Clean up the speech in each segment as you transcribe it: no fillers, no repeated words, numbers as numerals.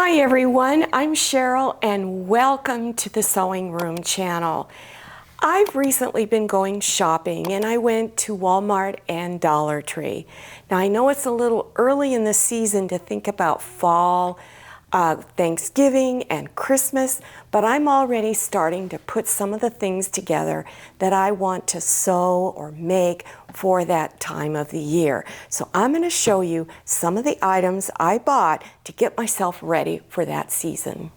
Hi everyone, I'm Cheryl and welcome to the Sewing Room channel. I've recently been going shopping and I went to Walmart and Dollar Tree. Now I know it's a little early in the season to think about fall, Thanksgiving and Christmas, but I'm already starting to put some of the things together that I want to sew or make for that time of the year. So I'm going to show you some of the items I bought to get myself ready for that season.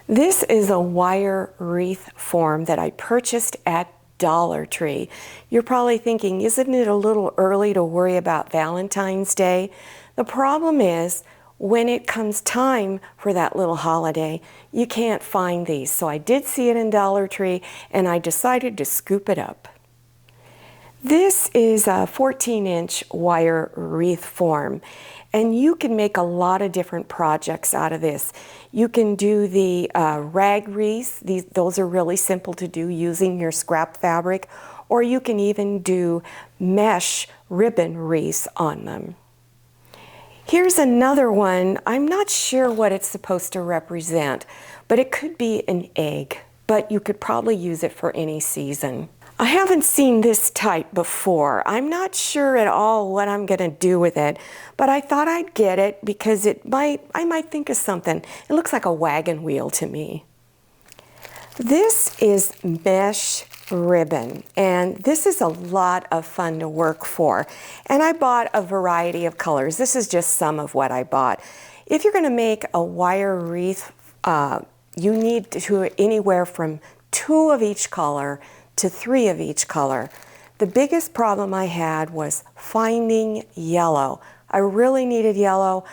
This is a wire wreath form that I purchased at Dollar Tree. You're probably thinking, isn't it a little early to worry about Valentine's Day? The problem is, when it comes time for that little holiday, you can't find these. So I did see it in Dollar Tree and I decided to scoop it up. This is a 14-inch wire wreath form, and you can make a lot of different projects out of this. You can do the rag wreaths. Those are really simple to do using your scrap fabric, or you can even do mesh ribbon wreaths on them. Here's another one. I'm not sure what it's supposed to represent, but it could be an egg, but you could probably use it for any season. I haven't seen this type before. I'm not sure at all what I'm going to do with it, but I thought I'd get it because I might think of something. It looks like a wagon wheel to me. This is mesh ribbon, and this is a lot of fun to work for. And I bought a variety of colors. This is just some of what I bought. If you're going to make a wire wreath, you need to anywhere from 2 of each color to 3 of each color. The biggest problem I had was finding yellow. I really needed yellow.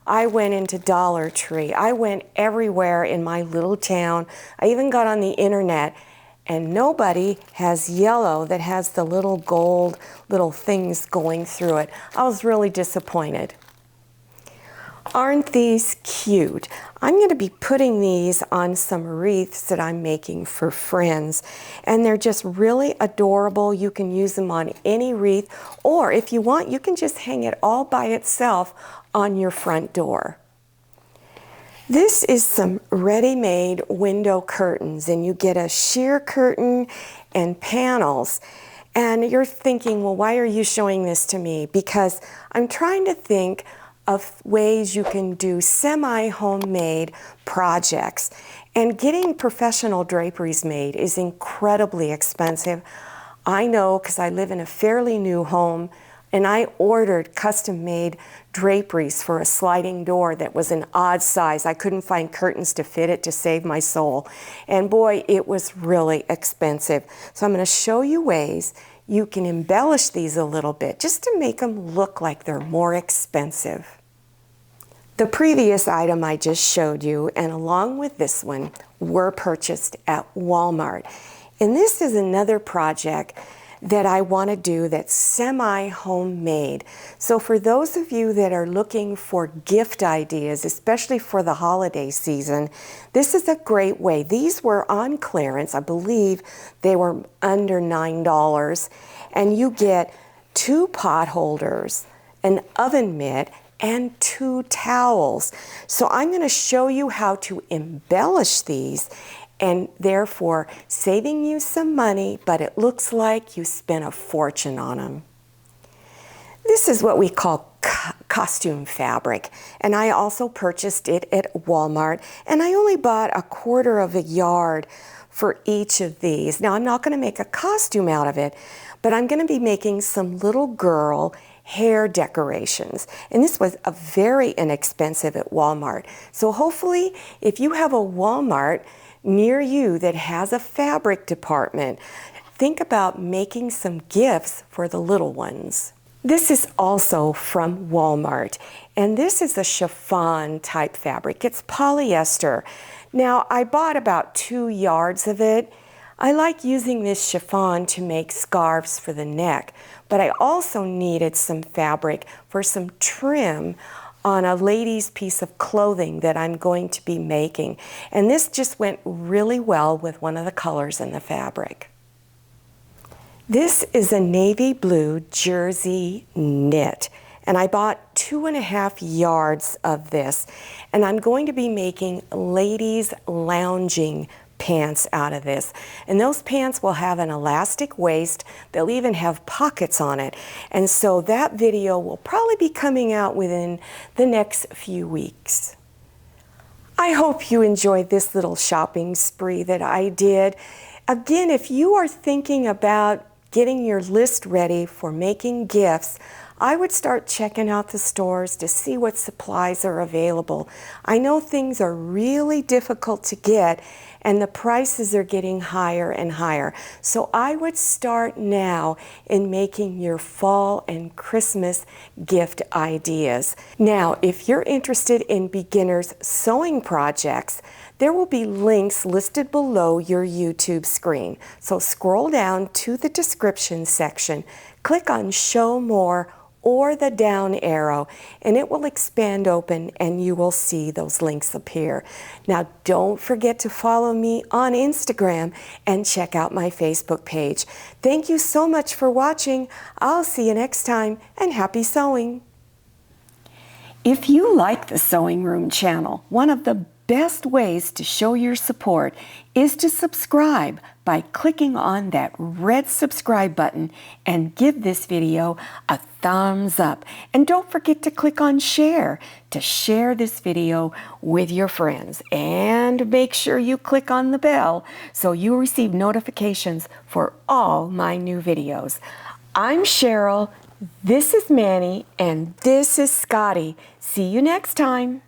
I went into Dollar Tree. I went everywhere in my little town. I even got on the internet, and nobody has yellow that has the little gold little things going through it. I was really disappointed. Aren't these cute? I'm going to be putting these on some wreaths that I'm making for friends, and they're just really adorable. You can use them on any wreath, or if you want, you can just hang it all by itself on your front door. This is some ready-made window curtains, and you get a sheer curtain and panels. And you're thinking, well, why are you showing this to me? Because I'm trying to think of ways you can do semi-homemade projects. And getting professional draperies made is incredibly expensive. I know, because I live in a fairly new home, and I ordered custom-made draperies for a sliding door that was an odd size. I couldn't find curtains to fit it to save my soul. And boy, it was really expensive. So I'm going to show you ways you can embellish these a little bit just to make them look like they're more expensive. The previous item I just showed you, and along with this one, were purchased at Walmart. And this is another project that I want to do that's semi-homemade. So for those of you that are looking for gift ideas, especially for the holiday season, this is a great way. These were on clearance. I believe they were under $9. And you get 2 pot holders, an oven mitt, and 2 towels. So I'm going to show you how to embellish these, and therefore saving you some money, but it looks like you spent a fortune on them. This is what we call costume fabric, and I also purchased it at Walmart, and I only bought 1/4 yard for each of these. Now I'm not going to make a costume out of it, but I'm going to be making some little girl hair decorations, and this was a very inexpensive at Walmart. So hopefully if you have a Walmart near you that has a fabric department, think about making some gifts for the little ones. This is also from Walmart, and this is a chiffon type fabric. It's polyester. Now I bought about 2 yards of it. I like using this chiffon to make scarves for the neck, but I also needed some fabric for some trim on a lady's piece of clothing that I'm going to be making. And this just went really well with one of the colors in the fabric. This is a navy blue jersey knit, And I bought 2.5 yards of this. And I'm going to be making ladies lounging pants out of this. And those pants will have an elastic waist. They'll even have pockets on it. And so that video will probably be coming out within the next few weeks. I hope you enjoyed this little shopping spree that I did. Again, if you are thinking about getting your list ready for making gifts, I would start checking out the stores to see what supplies are available. I know things are really difficult to get and the prices are getting higher and higher. So I would start now in making your fall and Christmas gift ideas. Now, if you're interested in beginners sewing projects, there will be links listed below your YouTube screen. So scroll down to the description section, click on Show More or the down arrow, and it will expand open and you will see those links appear. Now, don't forget to follow me on Instagram and check out my Facebook page. Thank you so much for watching. I'll see you next time, and happy sewing. If you like the Sewing Room channel, one of the best ways to show your support is to subscribe by clicking on that red subscribe button and give this video a thumbs up. And don't forget to click on share to share this video with your friends. And make sure you click on the bell so you receive notifications for all my new videos. I'm Cheryl, this is Manny, and this is Scotty. See you next time.